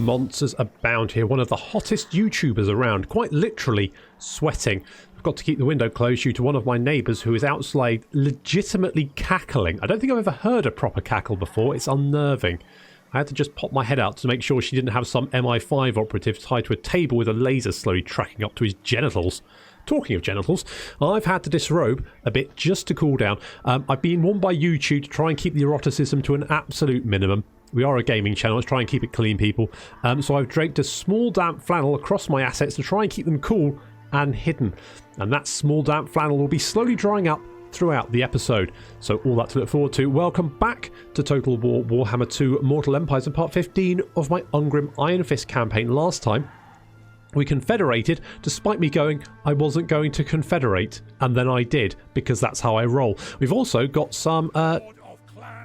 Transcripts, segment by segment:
monsters abound here. One of the hottest YouTubers around, quite literally sweating. I've got to keep the window closed due to one of my neighbours who is outside legitimately cackling. I don't think I've ever heard a proper cackle before. It's unnerving. I had to just pop my head out to make sure she didn't have some MI5 operative tied to a table with a laser slowly tracking up to his genitals. Talking of genitals, I've had to disrobe a bit just to cool down. I've been warned by YouTube to try and keep the eroticism to an absolute minimum. We are a gaming channel, let's try and keep it clean, people. So I've draped a small damp flannel across my assets to try and keep them cool and hidden. And that small damp flannel will be slowly drying up throughout the episode. So all that to look forward to. Welcome back to Total War Warhammer 2 Mortal Empires and part 15 of my Ungrim Ironfist campaign. Last time we confederated, despite me going, I wasn't going to confederate, and then I did, because that's how I roll. We've also got some, well,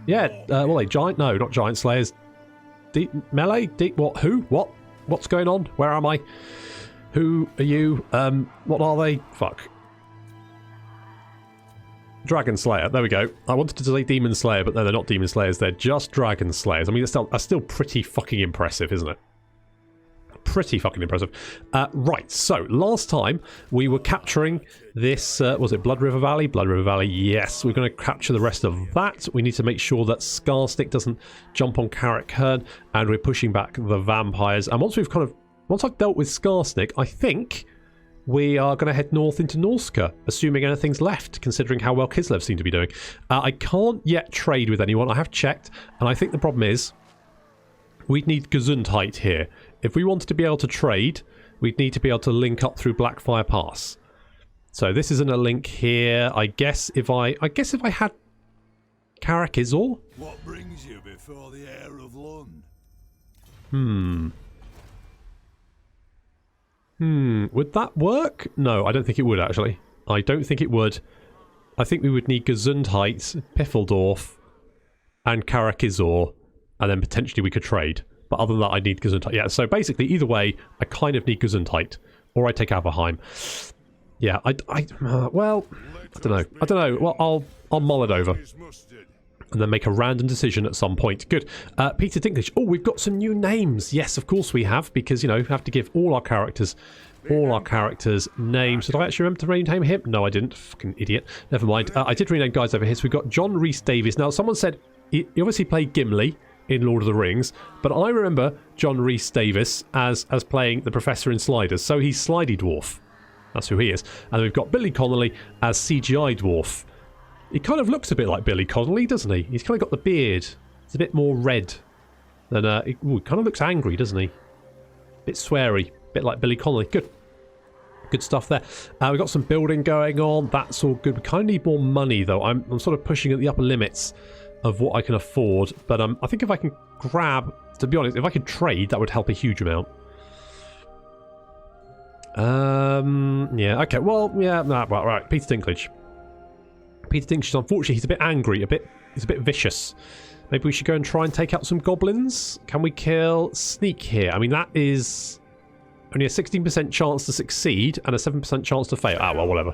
they giant, no, not giant slayers. Deep melee? Deep, what, who? What? What's going on? Where am I? Who are you? What are they? Fuck. Dragon Slayer, there we go. I wanted to say Demon Slayer, but no, they're not Demon Slayers, they're just Dragon Slayers. I mean, that's still pretty fucking impressive, isn't it? Pretty fucking impressive. Right, so last time we were capturing this, was it Blood River Valley? Blood River Valley, yes. We're going to capture the rest of that. We need to make sure that Scarsnick doesn't jump on Carrick Hearn, and we're pushing back the vampires. And once I've dealt with Scarsnick, I think we are going to head north into Norska, assuming anything's left, considering how well Kislev seem to be doing. I can't yet trade with anyone. I have checked, and I think the problem is we'd need Gesundheit here. If we wanted to be able to trade, we'd need to be able to link up through Blackfire Pass. So this isn't a link here. I guess if I had Carrick Izor. What brings you before the heir of Lund? Would that work? No, I don't think it would, actually. I don't think it would. I think we would need Gesundheit, Piffeldorf, and Carrick Izor, and then potentially we could trade. But other than that, I need Gesundheit. Yeah, so basically, either way, I kind of need Gesundheit. Or I take Overheim. Yeah, well, I don't know. Well, I'll mull it over. And then make a random decision at some point. Good. Peter Dinklage. Oh, we've got some new names. Yes, of course we have. Because, you know, we have to give all our characters names. Did I actually remember to rename him? No, I didn't. Fucking idiot. Never mind. I did rename guys over here. So we've got John Rhys Davies. Now, someone said he obviously played Gimli in Lord of the Rings, but I remember John Rhys Davies as playing the Professor in Sliders, so he's Slidey Dwarf. That's who he is. And we've got Billy Connolly as CGI Dwarf. He kind of looks a bit like Billy Connolly, doesn't he? He's kind of got the beard. It's a bit more red than... he kind of looks angry, doesn't he? Bit sweary. Bit like Billy Connolly. Good. Good stuff there. We've got some building going on. That's all good. We kind of need more money, though. I'm sort of pushing at the upper limits of what I can afford, but I think if I can grab, to be honest, if I could trade, that would help a huge amount. Yeah, okay, well, yeah, well, right, Peter Dinklage. Unfortunately, he's a bit angry, he's a bit vicious. Maybe we should go and try and take out some goblins. Can we kill Sneak here? I mean, that is only a 16% chance to succeed and a 7% chance to fail. Ah, well, whatever.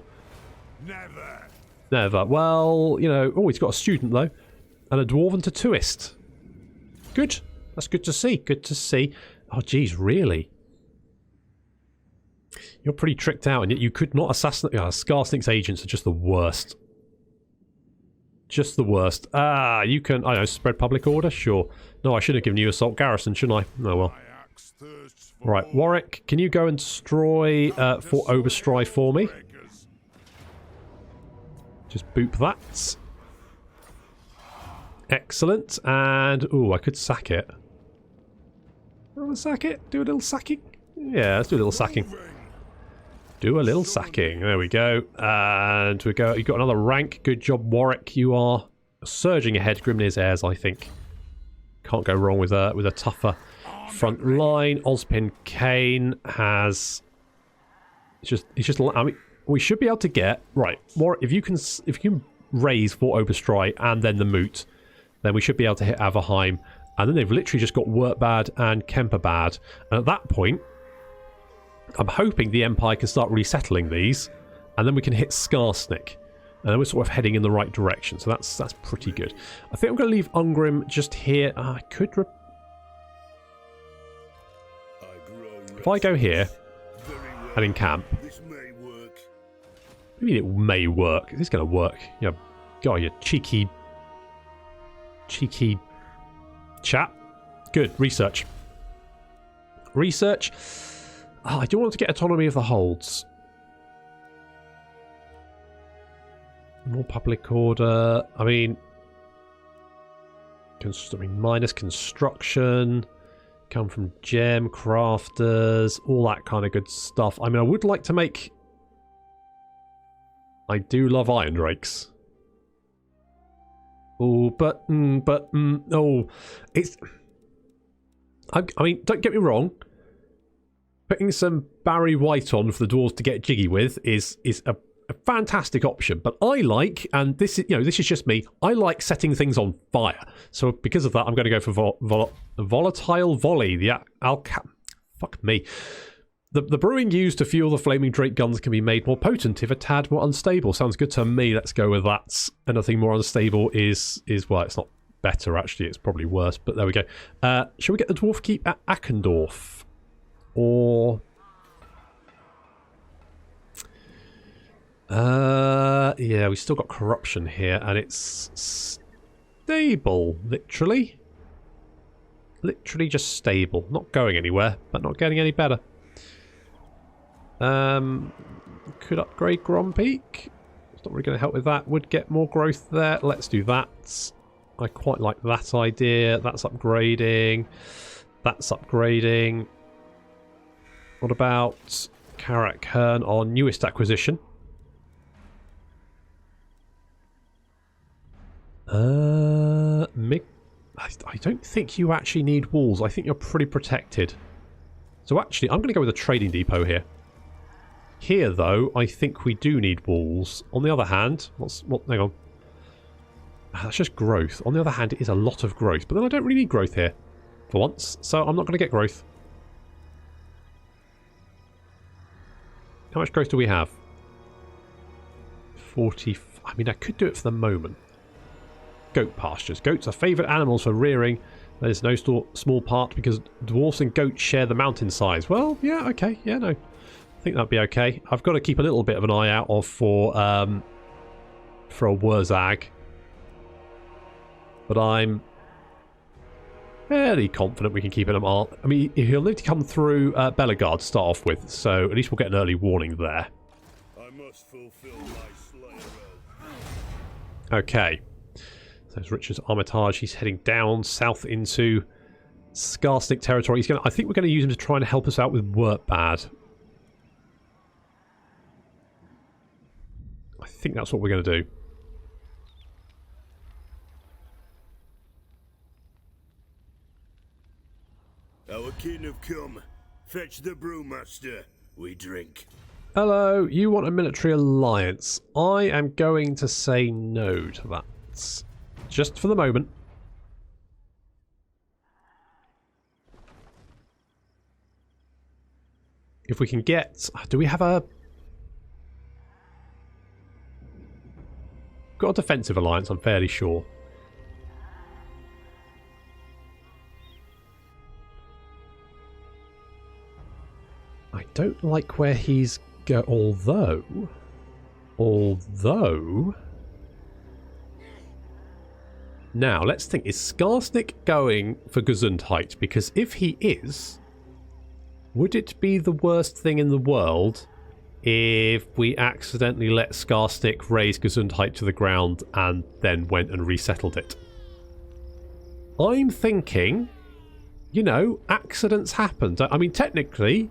Never. Well, you know, oh, he's got a student, though. And a Dwarven Tattooist. Good. That's good to see. Good to see. Oh, geez, really? You're pretty tricked out, and yet you could not assassinate... Scarsnick's agents are just the worst. Just the worst. Ah, you can... I don't know, spread public order? Sure. No, I should have given you Assault Garrison, shouldn't I? Oh, well. Right, Warwick, can you go and destroy Fort Oberstry for me? Just boop that. Excellent, and ooh, I could sack it. I want to sack it. Do a little sacking. Yeah, let's do a little sacking. Do a little sacking. There we go. And we go. You got another rank. Good job, Warwick. You are surging ahead. Grimnir's heirs, I think. Can't go wrong with a tougher front line. Ozpin Kane has. It's just. I mean, we should be able to get right. Warwick, if you can raise Fort Oberstry and then the Moot, then we should be able to hit Overheim. And then they've literally just got Wertbad and Kemperbad. And at that point, I'm hoping the Empire can start resettling these. And then we can hit Skarsnik. And then we're sort of heading in the right direction. So that's pretty good. I think I'm going to leave Ungrim just here. I could... if I go here and encamp... This may work. I mean, it may work. Is this going to work? Yeah, God, you cheeky chap. Good. Research. Research. Oh, I do want to get autonomy of the holds. More public order. I mean, minus construction. Come from gem crafters. All that kind of good stuff. I mean, I would like to make... I do love iron drakes. Oh, oh, it's... I mean, don't get me wrong. Putting some Barry White on for the dwarves to get jiggy with is a fantastic option. But I like, and this is, you know, this is just me, I like setting things on fire. So because of that, I'm going to go for volatile volley. Fuck me. The brewing used to fuel the flaming drake guns can be made more potent if a tad more unstable. Sounds good to me. Let's go with that. Anything more unstable is well, it's not better actually. It's probably worse. But there we go. Shall we get the dwarf keep at Ackendorf, or yeah, we still got corruption here, and it's stable. Literally just stable. Not going anywhere, but not getting any better. Could upgrade Grompeak. It's not really going to help with that. Would get more growth there. Let's do that. I quite like that idea. That's upgrading. That's upgrading. What about Karak Hearn on newest acquisition? I don't think you actually need walls. I think you're pretty protected. So actually, I'm going to go with a trading depot here. Here, though, I think we do need walls. On the other hand, hang on. That's just growth. On the other hand, it is a lot of growth. But then I don't really need growth here for once. So I'm not going to get growth. How much growth do we have? 40. I mean, I could do it for the moment. Goat pastures. Goats are favourite animals for rearing. There's no small part because dwarfs and goats share the mountain size. Well, yeah, okay. Yeah, no. I think that'd be okay. I've got to keep a little bit of an eye out for a Wurzag. But I'm fairly confident we can keep him on. I mean, he'll need to come through Bellegarde to start off with, so at least we'll get an early warning there. I must fulfill my slayer oath. Okay. So there's Richard's Armitage. He's heading down south into Skarsnik territory. I think we're going to use him to try and help us out with Wurtbad. I think that's what we're going to do. Our kin have come. Fetch the brewmaster. We drink. Hello, you want a military alliance. I am going to say no to that. Just for the moment. If we can get... Do we have a... Got a defensive alliance, I'm fairly sure. I don't like where he's go. Although. Now, let's think. Is Skarsnik going for Gesundheit? Because if he is, would it be the worst thing in the world if we accidentally let Skarsnik raise Gesundheit to the ground and then went and resettled it? I'm thinking, you know, accidents happen. I mean, technically,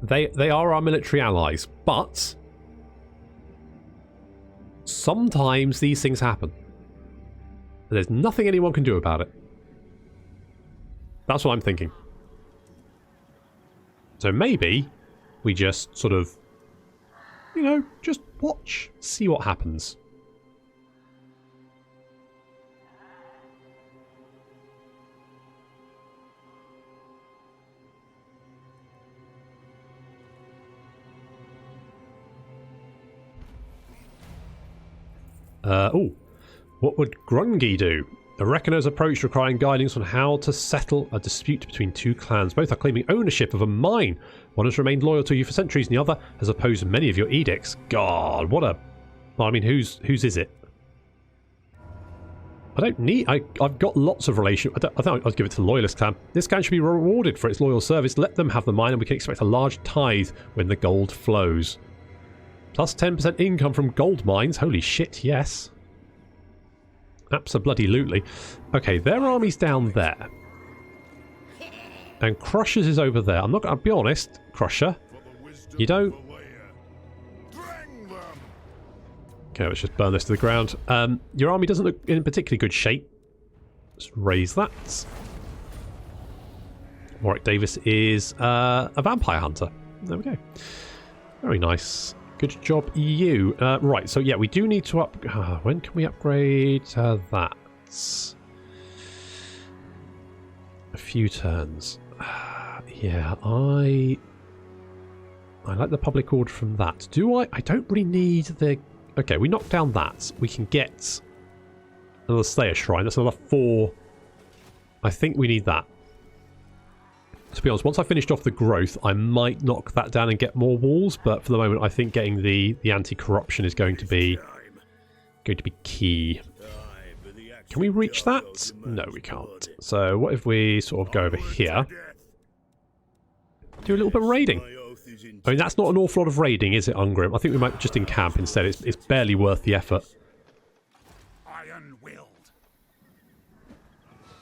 they are our military allies, but sometimes these things happen. There's nothing anyone can do about it. That's what I'm thinking. So maybe we just sort of, you know, just watch, see what happens. Oh, what would Grungy do? A reckoner's approach requiring guidance on how to settle a dispute between two clans. Both are claiming ownership of a mine. One has remained loyal to you for centuries, and the other has opposed many of your edicts. God, what a... Well, I mean, whose is it? I don't need... I've got lots of relation... I think I'd give it to the Loyalist clan. This clan should be rewarded for its loyal service. Let them have the mine, and we can expect a large tithe when the gold flows. Plus 10% income from gold mines. Holy shit, yes. Abso-bloody-lutely. Okay, their army's down there. And Crusher's is over there. I'm not going to be honest, Crusher. You don't... Okay, let's just burn this to the ground. Your army doesn't look in particularly good shape. Let's raise that. Warwick Davis is a vampire hunter. There we go. Very nice. Good job, you. Right, so yeah, we do need to up... when can we upgrade that? A few turns. Yeah, I like the public order from that. Do I? I don't really need the... Okay, we knock down that. We can get another Slayer Shrine. That's another 4. I think we need that. To be honest, once I finished off the growth, I might knock that down and get more walls, but for the moment I think getting the anti-corruption is going to be key. Can we reach that? No, we can't. So what if we sort of go over here? Do a little bit of raiding. I mean, that's not an awful lot of raiding, is it, Ungrim? I think we might just encamp instead. It's barely worth the effort.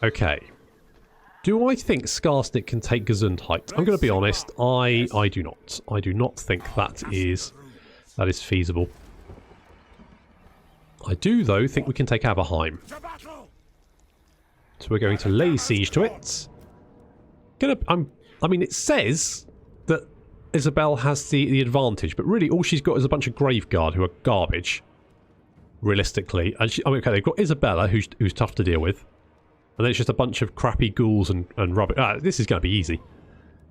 Okay. Do I think Scarstick can take Gesundheit? I'm going to be honest. I do not. I do not think that is feasible. I do, though, think we can take Aberheim. So we're going to lay siege to it. I mean, it says that Isabel has the advantage, but really all she's got is a bunch of Graveguard who are garbage, realistically. And I mean, okay, they've got Isabella, who's tough to deal with. And then it's just a bunch of crappy ghouls and rubbish. This is going to be easy.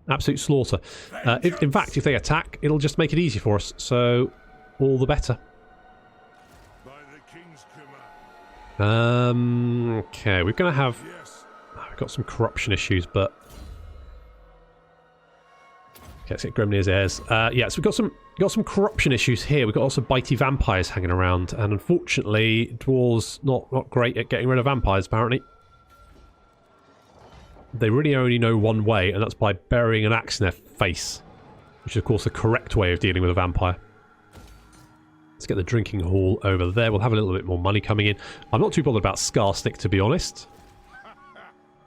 Absolute slaughter. In fact, if they attack, it'll just make it easy for us. So, all the better. Okay, we're going to have... We've got some corruption issues, but... Okay, let's get Grimnir's heirs. Yeah, so we've got some corruption issues here. We've got lots of bitey vampires hanging around. And unfortunately, Dwarves not great at getting rid of vampires, apparently. They really only know one way, and that's by burying an axe in their face. Which is, of course, the correct way of dealing with a vampire. Let's get the drinking hall over there. We'll have a little bit more money coming in. I'm not too bothered about Scarstick, to be honest.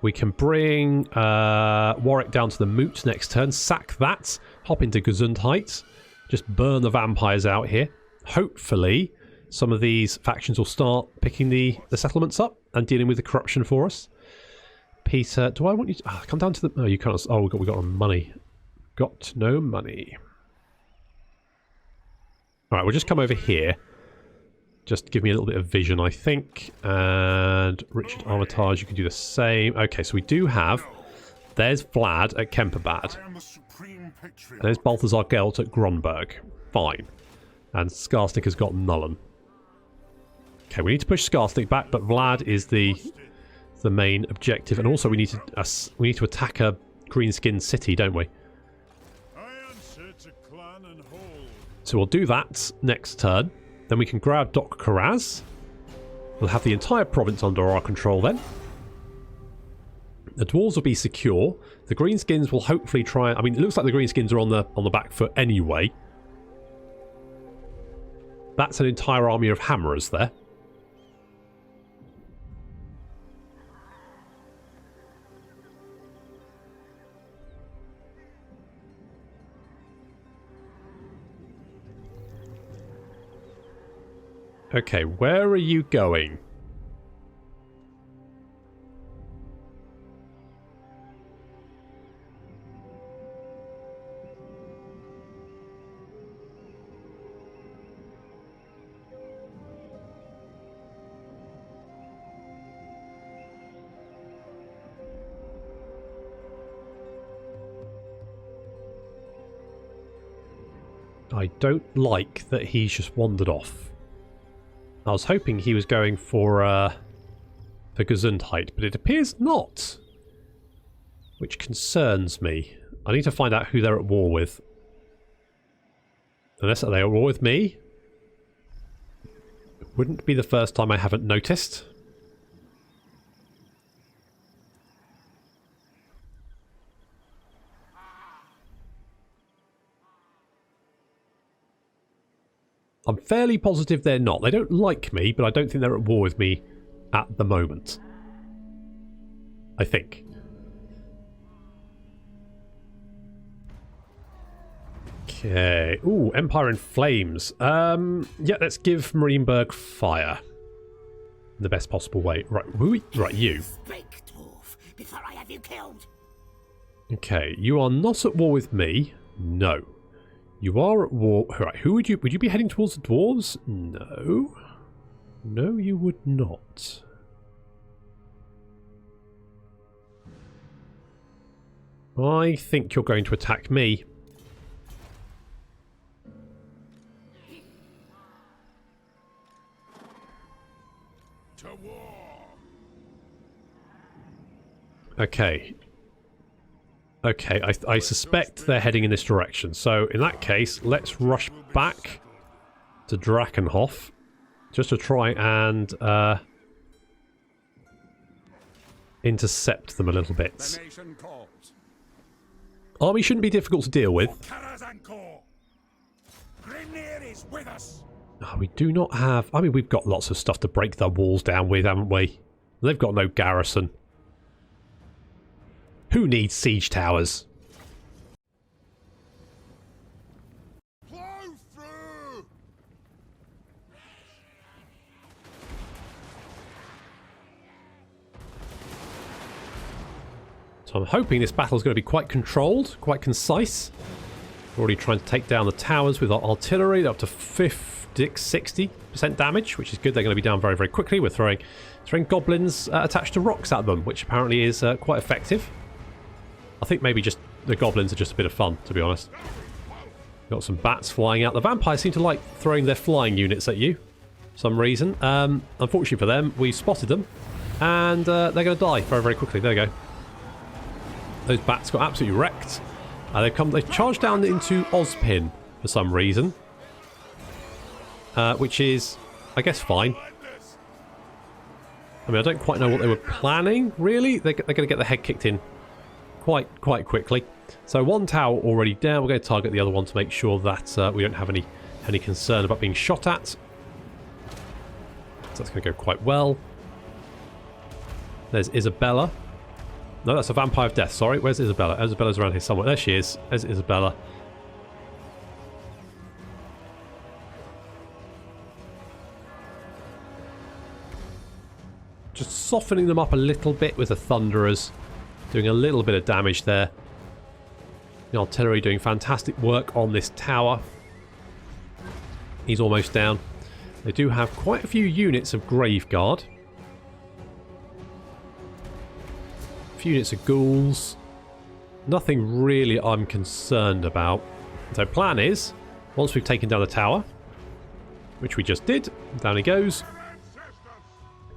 We can bring Warwick down to the Moot next turn. Sack that. Hop into Gesundheit. Just burn the vampires out here. Hopefully, some of these factions will start picking the settlements up and dealing with the corruption for us. Peter, do I want you to... come down to the... Oh, you can't... Oh, we got no money. Got no money. Alright, we'll just come over here. Just give me a little bit of vision, I think. And Richard Armitage, you can do the same. Okay, so we do have... There's Vlad at Kemperbad. There's Balthazar Gelt at Gronberg. Fine. And Scarstick has got Nullen. Okay, we need to push Scarstick back, but Vlad is the main objective. And also we need to attack a Greenskin city, don't we? So we'll do that next turn. Then we can grab Doc Karaz. We'll have the entire province under our control then. The dwarves will be secure. The Greenskins will hopefully try... I mean, it looks like the Greenskins are on the back foot anyway. That's an entire army of hammerers there. Okay, where are you going? I don't like that he's just wandered off. I was hoping he was going for a Gesundheit, but it appears not. Which concerns me. I need to find out who they're at war with. Unless are they at war with me? It wouldn't be the first time I haven't noticed. I'm fairly positive they're not. They don't like me, but I don't think they're at war with me at the moment. I think. Okay. Ooh, Empire in Flames. Yeah, let's give Marienburg fire. In the best possible way. Right, right, you. Speak, dwarf, before I have you killed. Okay, you are not at war with me. No. You are at war. Right, who would you be heading towards the dwarves? No. No, you would not. I think you're going to attack me. To war. Okay. Okay, I suspect they're heading in this direction. So, in that case, let's rush back to Drakenhof just to try and intercept them a little bit. Army shouldn't be difficult to deal with. Oh, we do not have... I mean, we've got lots of stuff to break their walls down with, haven't we? They've got no garrison. Who needs siege towers? So I'm hoping this battle is going to be quite controlled, quite concise. We're already trying to take down the towers with our artillery. They're up to 60% damage, which is good. They're going to be down very, very quickly. We're throwing goblins attached to rocks at them, which apparently is quite effective. I think maybe just the goblins are just a bit of fun, to be honest. Got some bats flying out. The vampires seem to like throwing their flying units at you for some reason. Unfortunately for them, we spotted them, and they're going to die very, very quickly. There we go. Those bats got absolutely wrecked. They've charged down into Ozpin for some reason, which is, I guess, fine. I mean, I don't quite know what they were planning, really. They're going to get their head kicked in quite quickly. So one tower already down. We're going to target the other one to make sure that we don't have any concern about being shot at. So that's going to go quite well. There's Isabella. No, that's a Vampire of Death. Sorry, where's Isabella? Isabella's around here somewhere. There she is. There's Isabella. Just softening them up a little bit with the Thunderers. Doing a little bit of damage there. The artillery doing fantastic work on this tower. He's almost down. They do have quite a few units of Graveguard. A few units of ghouls. Nothing really I'm concerned about. So plan is, once we've taken down the tower, which we just did, down he goes.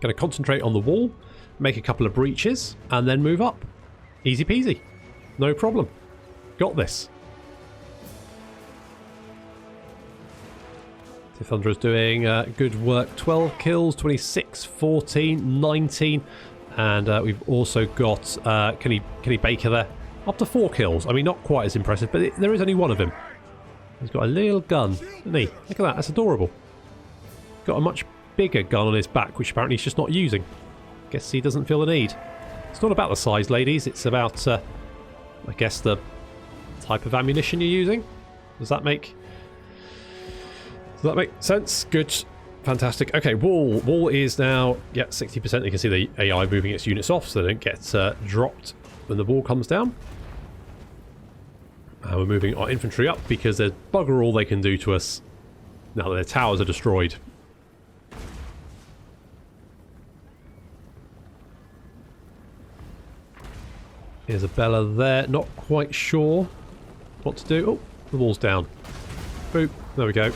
Going to concentrate on the wall, make a couple of breaches, and then move up. Easy peasy. No problem. Got this. The Thunderer's doing good work. 12 kills, 26, 14, 19. And we've also got Kenny Baker there. Up to 4 kills. I mean, not quite as impressive, but there is only one of him. He's got a little gun, hasn't he? Look at that. That's adorable. Got a much bigger gun on his back, which apparently he's just not using. Guess he doesn't feel the need. It's not about the size, ladies. It's about, I guess, the type of ammunition you're using. Does that make sense? Good. Fantastic. Okay, wall is now, yeah, 60%. You can see the AI moving its units off so they don't get dropped when the wall comes down. And we're moving our infantry up because there's bugger all they can do to us now that their towers are destroyed. Isabella there, not quite sure what to do. Oh, the wall's down. Boop, there we go.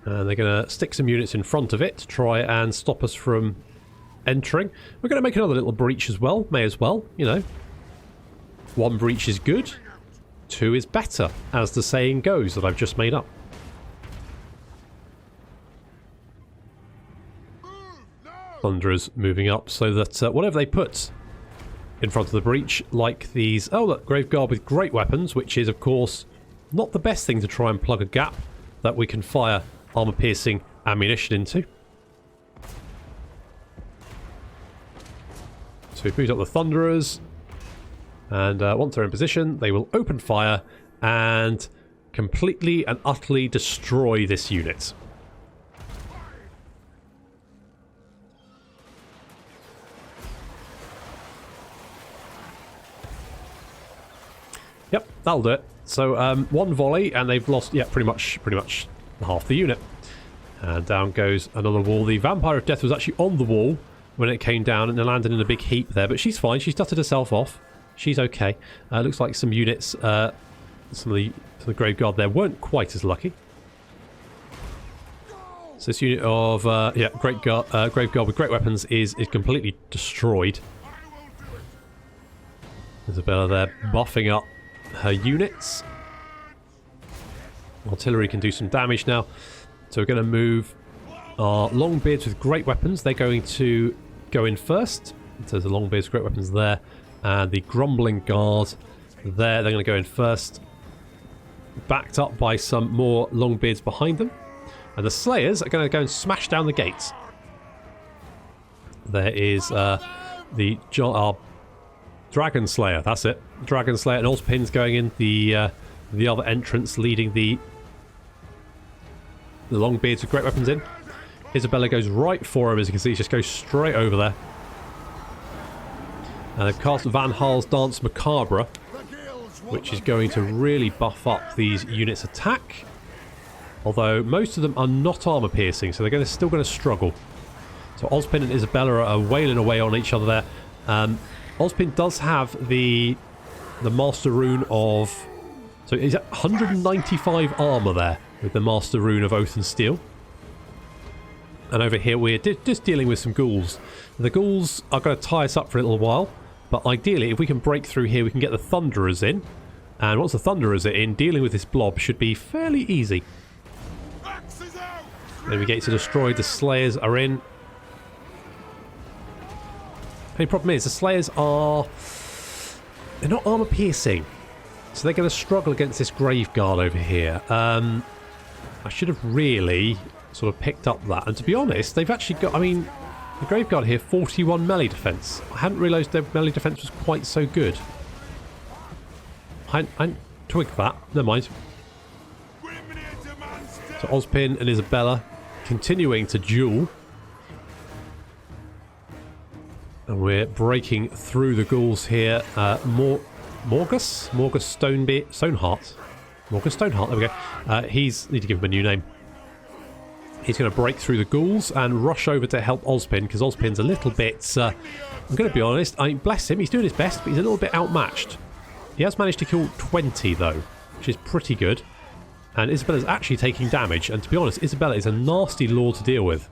And they're going to stick some units in front of it to try and stop us from entering. We're going to make another little breach as well. May as well, you know. 1 breach is good. 2 is better, as the saying goes that I've just made up. Thunderers moving up so that whatever they put in front of the breach, like these... Oh, look, Graveguard with great weapons, which is, of course, not the best thing to try and plug a gap that we can fire armor-piercing ammunition into. So we've moved up the Thunderers, and once they're in position, they will open fire and completely and utterly destroy this unit. Yep, that'll do it. So 1 volley, and they've lost, yeah, pretty much half the unit. And down goes another wall. The Vampire of Death was actually on the wall when it came down and landed in a big heap there, but she's fine. She's dusted herself off. She's okay. Looks like some units, some of the Graveguard there weren't quite as lucky. So this unit of Graveguard with great weapons is completely destroyed. Isabella there buffing up her units. Artillery can do some damage now. So we're going to move our Longbeards with great weapons. They're going to go in first. So there's the Longbeards with great weapons there. And the Grumbling Guard there. They're going to go in first. Backed up by some more Longbeards behind them. And the Slayers are going to go and smash down the gates. There is our Dragon Slayer. That's it. Dragon Slayer and Ozpin's going in the other entrance, leading the Longbeards with great weapons in. Isabella goes right for him, as you can see. He just goes straight over there. And they've cast Van Haal's Dance Macabre, which is going to really buff up these units' attack. Although most of them are not armor piercing, so they're still going to struggle. So Ozpin and Isabella are wailing away on each other there. Ozpin does have the Master Rune of... So he's at 195 armor there with the Master Rune of Oath and Steel. And over here we're just dealing with some ghouls. The ghouls are going to tie us up for a little while, but ideally if we can break through here we can get the Thunderers in. And once the Thunderers are in, dealing with this blob should be fairly easy. Then we get to destroy. The Slayers are in. The only problem is the Slayers are... They're not armor piercing. So they're going to struggle against this Graveguard over here. I should have really sort of picked up that. And to be honest, they've actually got... I mean, the Graveguard here, 41 melee defense. I hadn't realised their melee defense was quite so good. I twigged that. Never mind. So Ozpin and Isabella continuing to duel. And we're breaking through the ghouls here. Morgus Stoneheart. Morgus Stoneheart, there we go. Need to give him a new name. He's going to break through the ghouls and rush over to help Ozpin, because Ozpin's a little bit... I'm going to be honest, I mean, bless him, he's doing his best, but he's a little bit outmatched. He has managed to kill 20, though, which is pretty good. And Isabella's actually taking damage, and to be honest, Isabella is a nasty lord to deal with.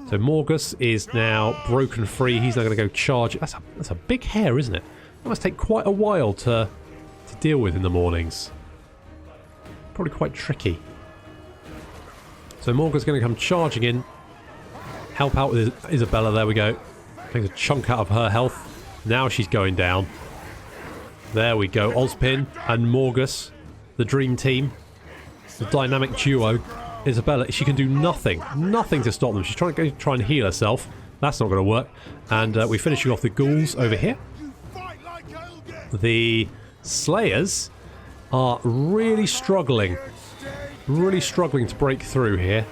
So Morgus is now broken free. He's now going to go charge. That's a big hair, isn't it? That must take quite a while to deal with in the mornings. Probably quite tricky. So Morgus going to come charging in. Help out with Isabella. There we go. Takes a chunk out of her health. Now she's going down. There we go. Ozpin and Morgus. The dream team. The dynamic duo. Isabella, she can do nothing. Nothing to stop them. She's trying to try and heal herself. That's not going to work. And we're finishing off the ghouls over here. The Slayers are really struggling. Really struggling to break through here.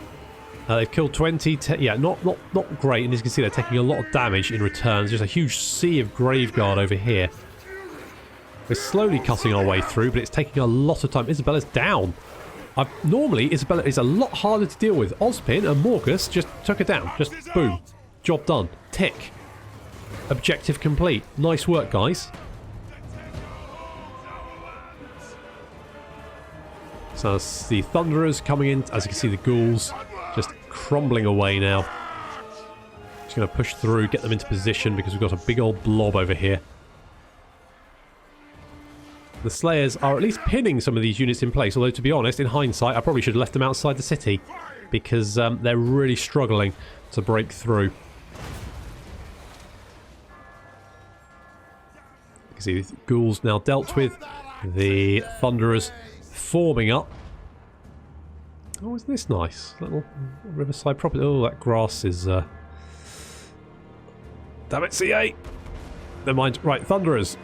They've killed 20. Yeah, not great. And as you can see, they're taking a lot of damage in return. There's just a huge sea of Graveguard over here. We're slowly cutting our way through, but it's taking a lot of time. Isabella's down. Normally, Isabella is a lot harder to deal with. Ozpin and Morgus just took her down. Just boom. Job done. Tick. Objective complete. Nice work, guys. So that's the Thunderers coming in. As you can see, the ghouls just crumbling away now. Just going to push through, get them into position because we've got a big old blob over here. The Slayers are at least pinning some of these units in place, although to be honest, in hindsight, I probably should have left them outside the city because they're really struggling to break through. You can see the ghouls now dealt with, the Thunderers forming up. Oh, isn't this nice? Little riverside property. Oh, that grass is... Damn it, CA! Never mind. Right, Thunderers.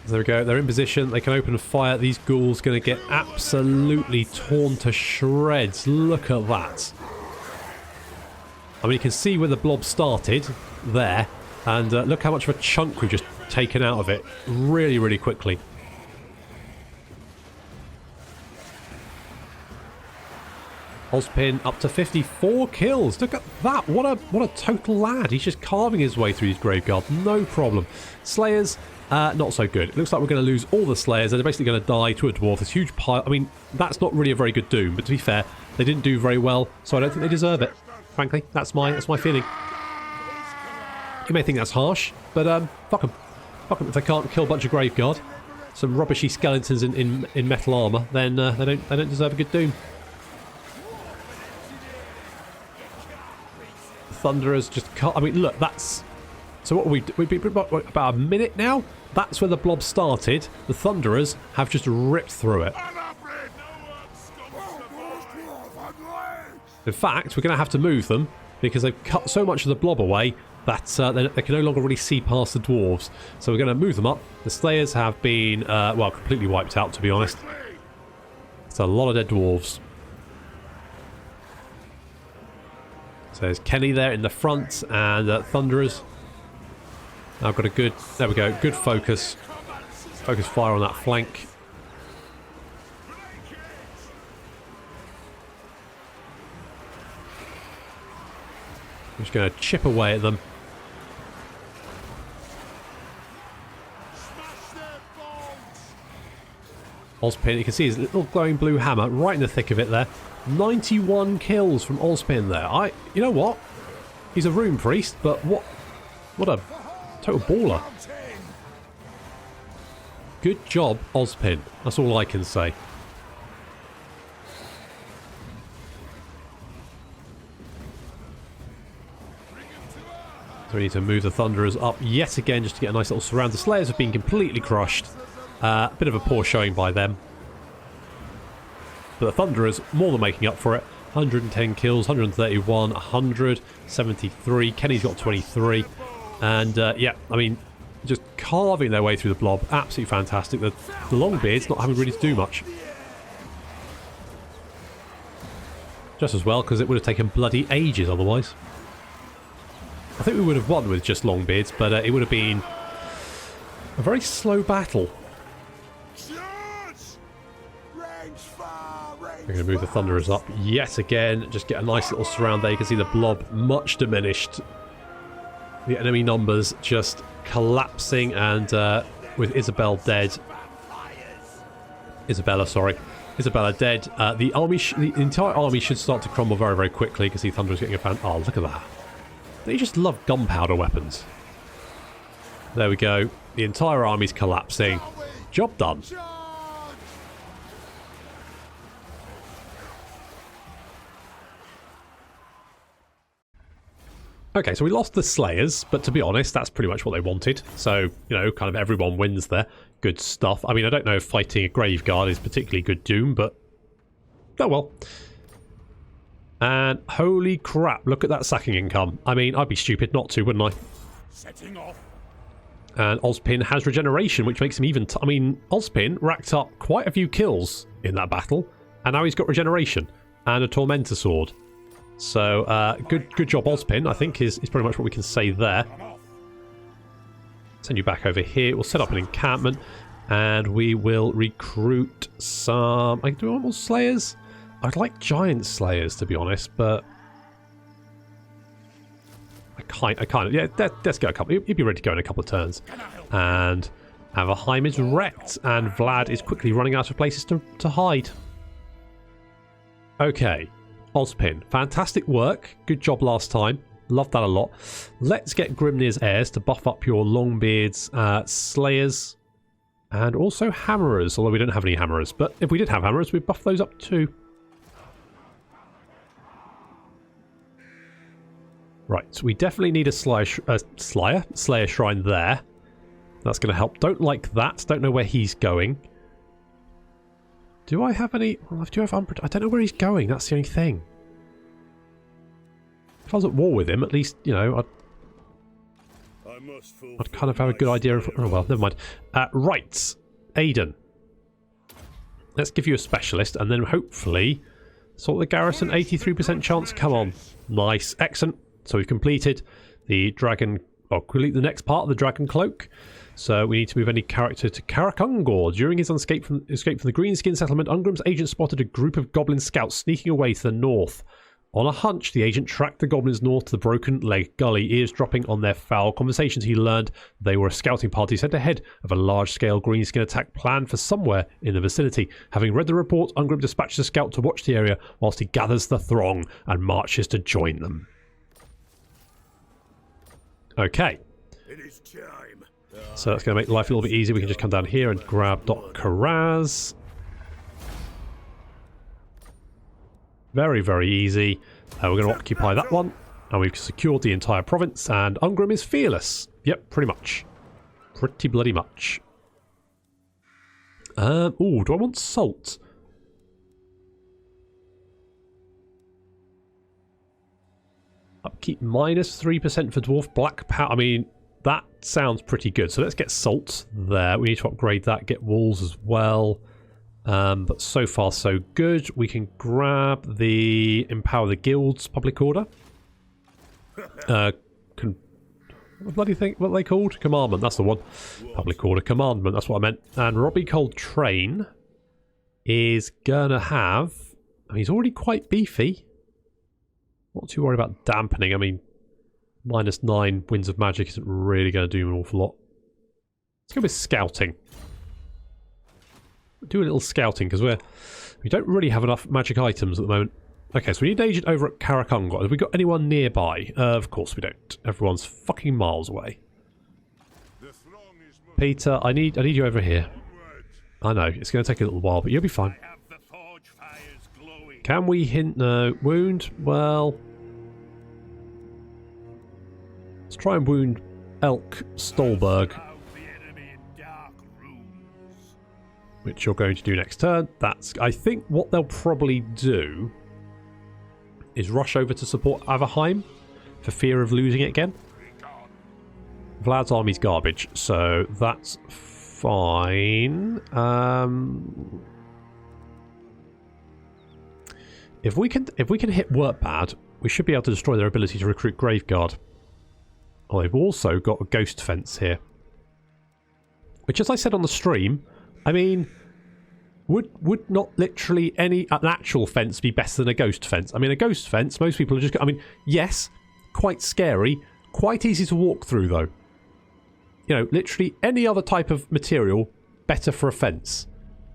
There we go, they're in position, they can open fire. These ghouls going to get absolutely torn to shreds. Look at that. I mean, you can see where the blob started there, and look how much of a chunk we've just taken out of it really, really quickly. Ozpin up to 54 kills. Look at that. What a total lad. He's just carving his way through his Graveguard. No problem. Slayers, not so good. It looks like we're going to lose all the Slayers. They're basically going to die to a Dwarf. This huge pile. I mean, that's not really a very good Doom, but to be fair, they didn't do very well, so I don't think they deserve it. Frankly, that's my feeling. You may think that's harsh, but fuck them. Fuck them if they can't kill a bunch of Graveguard. Some rubbishy skeletons in metal armour, then they don't deserve a good Doom. Thunderers just can't... I mean, look, that's... So what we've been about a minute now? That's where the blob started. The Thunderers have just ripped through it. In fact, we're going to have to move them because they've cut so much of the blob away that they can no longer really see past the Dwarves. So we're going to move them up. The Slayers have been, well, completely wiped out, to be honest. It's a lot of dead Dwarves. So there's Kenny there in the front, and Thunderers. I've got a good, there we go, good focus. Focus fire on that flank. I'm just going to chip away at them. Ozpin, you can see his little glowing blue hammer right in the thick of it there. 91 kills from Ozpin there. You know what? He's a rune priest, but what a total baller. Good job, Ozpin. That's all I can say. So we need to move the Thunderers up yet again just to get a nice little surround. The Slayers have been completely crushed. Bit of a poor showing by them. But the Thunderers more than making up for it. 110 kills, 131, 173. Kenny's got 23. And yeah, I mean, just carving their way through the blob. Absolutely fantastic. The Longbeards not having really to do much. Just as well, because it would have taken bloody ages otherwise. I think we would have won with just Longbeards, but it would have been a very slow battle. We're going to move the Thunderers up yet again. Just get a nice little surround there. You can see the blob much diminished. The enemy numbers just collapsing, and with Isabella dead. Isabella dead. The entire army should start to crumble very, very quickly. You can see Thunderers getting a fan. Oh, look at that. They just love gunpowder weapons. There we go. The entire army's collapsing. Job done. Okay, so we lost the Slayers, but to be honest, that's pretty much what they wanted. So, you know, kind of everyone wins there. Good stuff. I mean, I don't know if fighting a Graveguard is particularly good Doom, but... oh well. And holy crap, look at that sacking income. I mean, I'd be stupid not to, wouldn't I? Setting off. And Ozpin has regeneration, which makes him even... I mean, Ozpin racked up quite a few kills in that battle, and now he's got regeneration and a Tormentor Sword. So, good job, Ozpin, I think, is pretty much what we can say there. Send you back over here. We'll set up an encampment, and we will recruit some... do we want more Slayers? I'd like Giant Slayers, to be honest, but... I kind of... yeah, let's go a couple... You'd be ready to go in a couple of turns. And Overheim is wrecked, and Vlad is quickly running out of places to hide. Okay, Ozpin, fantastic work. Good job last time. Loved that a lot. Let's get Grimnir's heirs to buff up your Longbeards, Slayers, and also Hammerers, although we don't have any Hammerers. But if we did have Hammerers, we'd buff those up too. Right, so we definitely need a Slayer Shrine there. That's going to help. Don't like that. Don't know where he's going. Do I have any... Well, I do have I don't know where he's going. That's the only thing. If I was at war with him, at least, you know, I'd kind of have a good idea of... Oh, well, never mind. Right. Aiden. Let's give you a specialist, and then hopefully sort the garrison. 83% chance. Come on. Nice. Excellent. So we've completed the dragon... Or complete the next part of the dragon cloak. So we need to move any character to Karakungor. During his escape from the Greenskin settlement, Ungrim's agent spotted a group of goblin scouts sneaking away to the north. On a hunch, the agent tracked the goblins north to the Broken Leg Gully, eavesdropping on their foul conversations. He learned they were a scouting party sent ahead of a large-scale Greenskin attack planned for somewhere in the vicinity. Having read the report, Ungrim dispatches a scout to watch the area whilst he gathers the throng and marches to join them. Okay. It is time. So that's going to make life a little bit easier. We can just come down here and grab Dot Karaz. Very, very easy. We're going to occupy that one. And we've secured the entire province. And Ungrim is fearless. Yep, pretty much. Pretty bloody much. Ooh, do I want salt? Upkeep minus 3% for Dwarf Black Powder. I mean, that sounds pretty good. So let's get salt there. We need to upgrade that. Get walls as well. But so far, so good. We can grab the Empower the Guilds public order. What bloody thing? What are they called? Commandment. That's the one. Public order commandment. That's what I meant. And Robbie Coltrane is gonna have... I mean, he's already quite beefy. Not too worried about dampening. I mean, -9 winds of magic isn't really going to do an awful lot. Let's go with scouting. Do a little scouting because we don't really have enough magic items at the moment. Okay, so we need an agent over at Karakungor. Have we got anyone nearby? Of course we don't. Everyone's fucking miles away. Peter, I need you over here. I know, it's going to take a little while, but you'll be fine. Can we hint? No. Wound? Well... Let's try and wound Elk Stolberg. Which you're going to do next turn. That's... I think what they'll probably do is rush over to support Overheim for fear of losing it again. Vlad's army's garbage, so that's fine. If we can hit Workbad, we should be able to destroy their ability to recruit Graveguard. Oh, they've also got a Ghost Fence here. Which, as I said on the stream, I mean, would not literally an actual fence be better than a Ghost Fence? I mean, a Ghost Fence, most people are just... I mean, yes, quite scary, quite easy to walk through, though. You know, literally any other type of material better for a fence.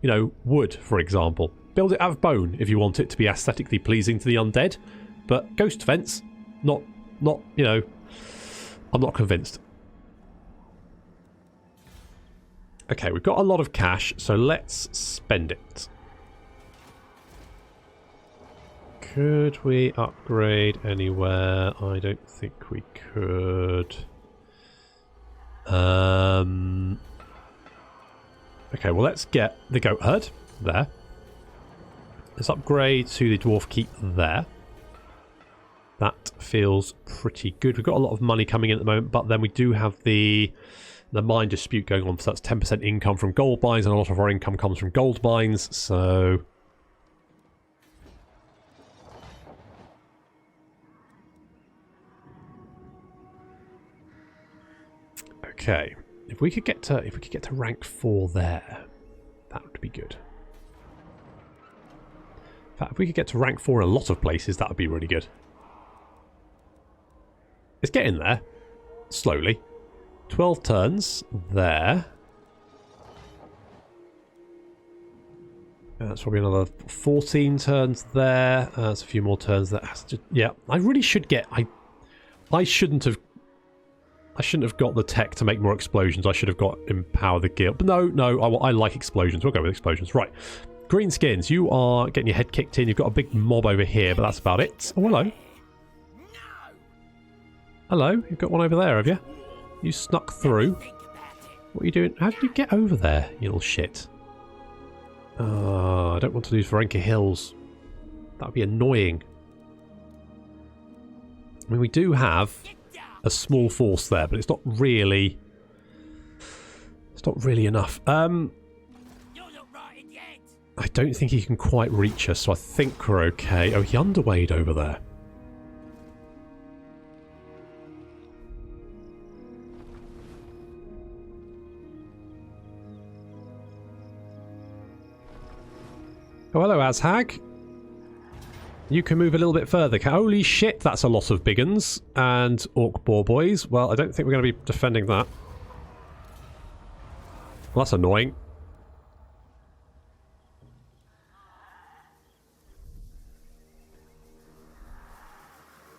You know, wood, for example. Build it out of bone if you want it to be aesthetically pleasing to the undead. But Ghost Fence, not, you know, I'm not convinced. Okay, we've got a lot of cash, so let's spend it. Could we upgrade anywhere? I don't think we could. Okay, well, let's get the goat herd there. Let's upgrade to the dwarf keep there. That feels pretty good. We've got a lot of money coming in at the moment, but then we do have the mine dispute going on. So that's 10% income from gold mines, and a lot of our income comes from gold mines. So okay, if we could get to rank 4 there, that would be good. In fact, if we could get to rank 4 in a lot of places, that would be really good. It's getting there, slowly. 12 turns there. That's probably another 14 turns there. That's a few more turns there. Yeah, I really should get... I shouldn't have got the tech to make more explosions. I should have got Empower the Guild. But no, I like explosions. We'll go with explosions. Right. Greenskins, you are getting your head kicked in. You've got a big mob over here, but that's about it. Oh, hello. Hello, you've got one over there, have you? You snuck through. What are you doing? How did you get over there, you little shit? I don't want to lose Varenka Hills. That would be annoying. I mean, we do have a small force there, but it's not really... It's not really enough. I don't think he can quite reach us, so I think we're okay. Oh, he underweighted over there. Oh, hello, Azhag. You can move a little bit further. Holy shit, that's a lot of big uns and orc boar boys. Well, I don't think we're going to be defending that. Well, that's annoying.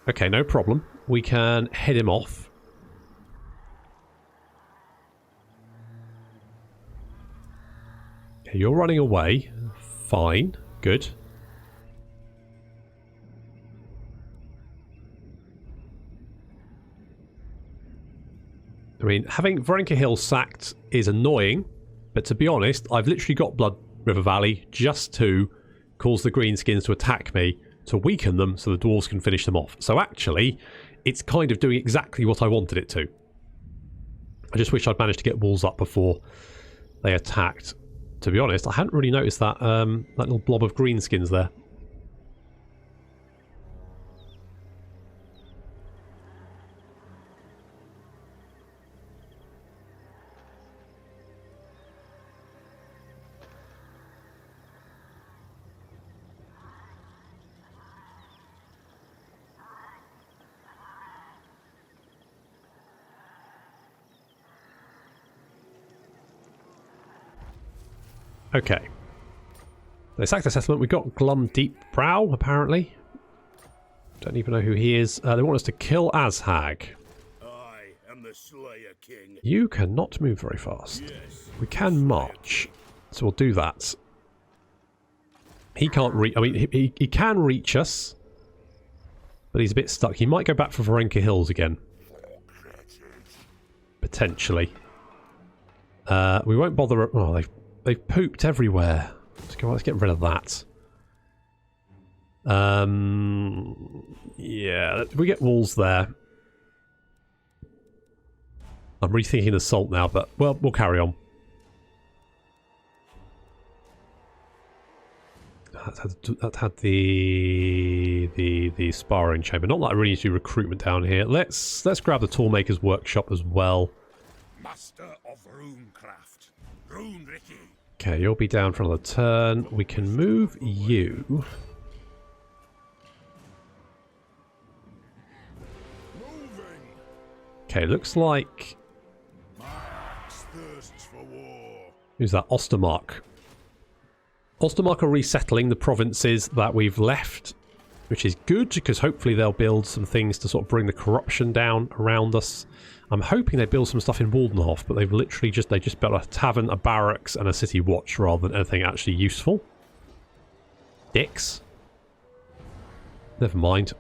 Okay, no problem. We can head him off. Okay, you're running away. Fine. Good. I mean, having Varenka Hill sacked is annoying, but to be honest, I've literally got Blood River Valley just to cause the Greenskins to attack me, to weaken them so the Dwarves can finish them off. So actually, it's kind of doing exactly what I wanted it to. I just wish I'd managed to get walls up before they attacked. To be honest, I hadn't really noticed that, that little blob of Greenskins there. Okay. They sacked the settlement. We got Glum Deep Brow, apparently. Don't even know who he is. They want us to kill Azhag. I am the Slayer King. You cannot move very fast. Yes. We can march, so we'll do that. He can't reach... I mean, he can reach us, but he's a bit stuck. He might go back for Varenka Hills again. Potentially. We won't bother... Oh, they've pooped everywhere. Let's get rid of that. Yeah, we get walls there. I'm rethinking assault now, but well, we'll carry on. That had the sparring chamber. Not that I really need to do recruitment down here. Let's grab the Toolmaker's workshop as well. Master of Runecraft, Rune Ricky. Okay, you'll be down for another turn. We can move you. Moving. Okay, looks like... Max thirsts for war. Who's that? Ostermark. Ostermark are resettling the provinces that we've left, which is good, because hopefully they'll build some things to sort of bring the corruption down around us. I'm hoping they build some stuff in Waldenhof, but they've literally just built a tavern, a barracks, and a city watch rather than anything actually useful. Dicks. Never mind.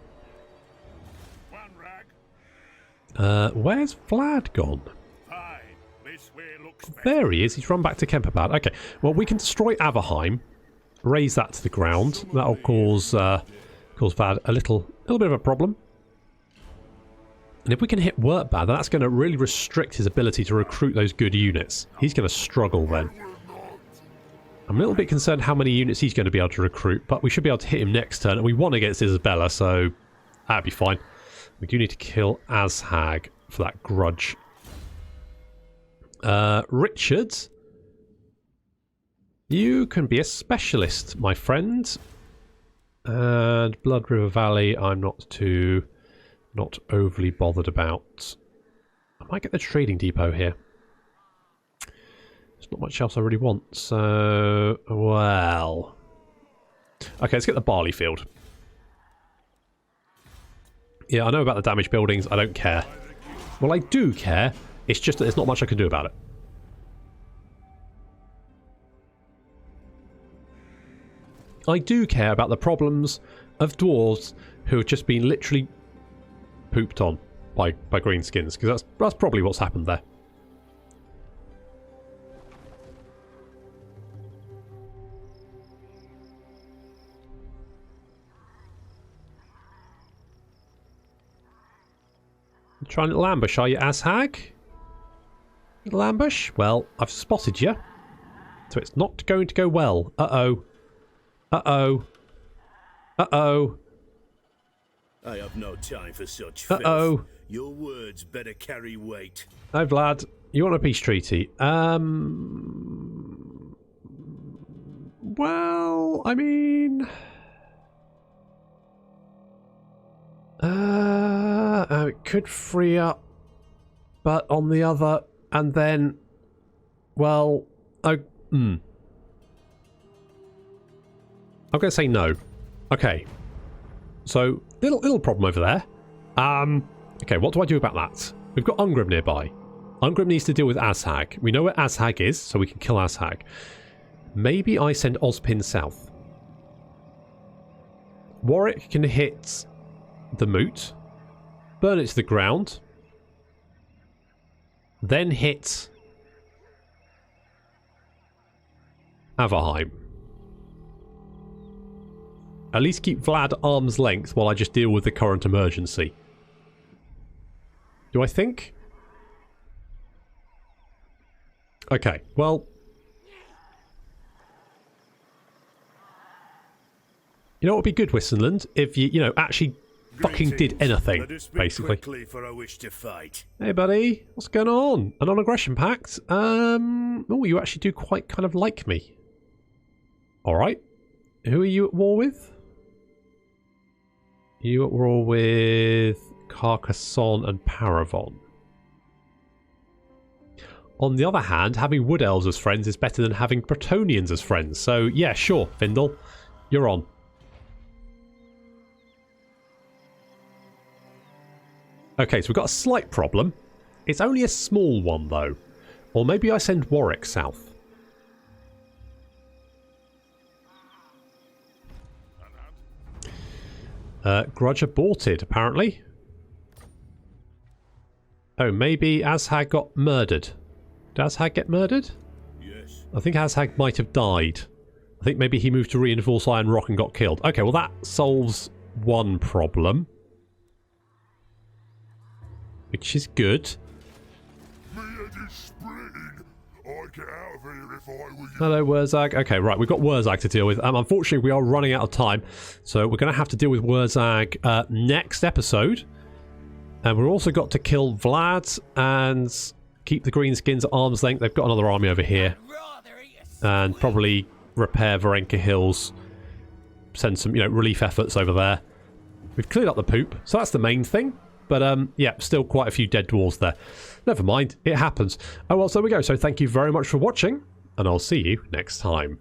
One rag. Where's Vlad gone? Fine. This way looks better. There he is. He's run back to Kemperbad. Okay. Well, we can destroy Averheim, raise that to the ground. That'll cause Vlad a little bit of a problem. And if we can hit Workbad, that's going to really restrict his ability to recruit those good units. He's going to struggle then. I'm a little bit concerned how many units he's going to be able to recruit, but we should be able to hit him next turn. And we won against Isabella, so that'd be fine. We do need to kill Azhag for that grudge. Richard, you can be a specialist, my friend. And Blood River Valley, I'm not overly bothered about. I might get the trading depot here. not much else I really want. So, well... Okay, let's get the barley field. Yeah, I know about the damaged buildings. I don't care. Well, I do care. It's just that there's not much I can do about it. I do care about the problems of dwarves who have just been literally pooped on by Greenskins, because that's probably what's happened there. Trying a little ambush, are you, Ashag? Little ambush? Well, I've spotted you. So it's not going to go well. Uh-oh. Uh-oh. Uh-oh. I have no time for such Uh-oh. filth. Your words better carry weight. Hi, Vlad. You want a peace treaty? Well, I mean... it could free up, but on the other, and then, well, I'm going to say no. Okay, so little problem over there. Okay, what do I do about that? We've got Ungrim nearby. Ungrim needs to deal with Ashag. We know where Ashag is, so we can kill Ashag. Maybe I send Ozpin south. Warwick can hit the moot, burn it to the ground, then hit Averheim. At least keep Vlad arm's length while I just deal with the current emergency. Do I think? Okay, well... You know what would be good, Wissenland? If you actually fucking did anything, basically. For I wish to fight. Hey, buddy. What's going on? A non-aggression pact? Oh, you actually do quite kind of like me. Alright. Who are you at war with? You at war with Carcassonne and Paravon. On the other hand, having Wood Elves as friends is better than having Bretonians as friends. So, yeah, sure, Findle. You're on. Okay, so we've got a slight problem. It's only a small one, though. Or maybe I send Warwick south. Grudge aborted, apparently. Oh, maybe Ashag got murdered. Did Ashag get murdered? Yes. I think Ashag might have died. I think maybe he moved to reinforce Iron Rock and got killed. Okay, well that solves one problem. Which is good. Hello, Wurzag. Okay, right, we've got Wurzag to deal with. Unfortunately, we are running out of time, so we're going to have to deal with Wurzag next episode. And we've also got to kill Vlad and keep the Greenskins at arm's length. They've got another army over here. And probably repair Varenka Hills. Send some, relief efforts over there. We've cleared up the poop, so that's the main thing. But, yeah, still quite a few dead dwarves there. Never mind, it happens. Oh, well, so there we go. So thank you very much for watching, and I'll see you next time.